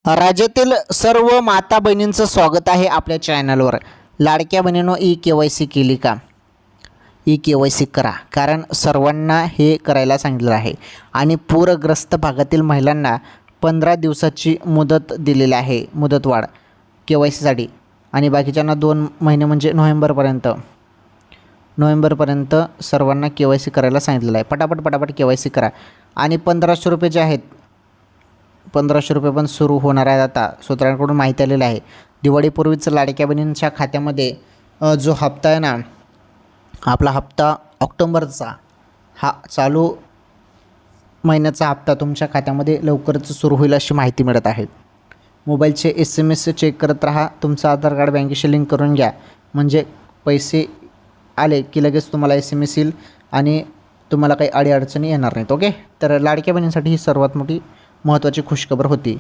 राज्यातील सर्व माता बहिणींचं स्वागत आहे आपल्या चॅनलवर. लाडक्या बहिणींनो, KYC केली का? KYC करा, कारण सर्वांना हे करायला सांगितलं आहे. आणि पूरग्रस्त भागातील महिलांना 15 दिवसाची मुदत दिलेली आहे, मुदतवाढ KYCसाठी. आणि बाकीच्यांना 2 महिने म्हणजे नोव्हेंबरपर्यंत सर्वांना KYC करायला सांगितलेलं आहे. पटापट KYC करा. आणि 1500 रुपये जे आहेत, 1500 रुपये पण सुरू होणार आहेत. आता सूत्रांकडून माहिती आलेलं आहे. दिवाळीपूर्वीच लाडक्या बहिणींच्या खात्यामध्ये जो हप्ता आहे ना, आपला हप्ता ऑक्टोबरचा, हा चालू महिन्याचा हप्ता तुमच्या खात्यामध्ये लवकरच सुरू होईल अशी माहिती मिळत आहे. मोबाईलचे SMS चेक करत राहा. तुमचं आधार कार्ड बँकेशी लिंक करून घ्या, म्हणजे पैसे आले की लगेच तुम्हाला SMS येईल आणि तुम्हाला काही अडीअडचणी येणार नाहीत. ओके, तर लाडक्या बहिणींसाठी ही सर्वात मोठी महत्त्वाची खुशखबर होती.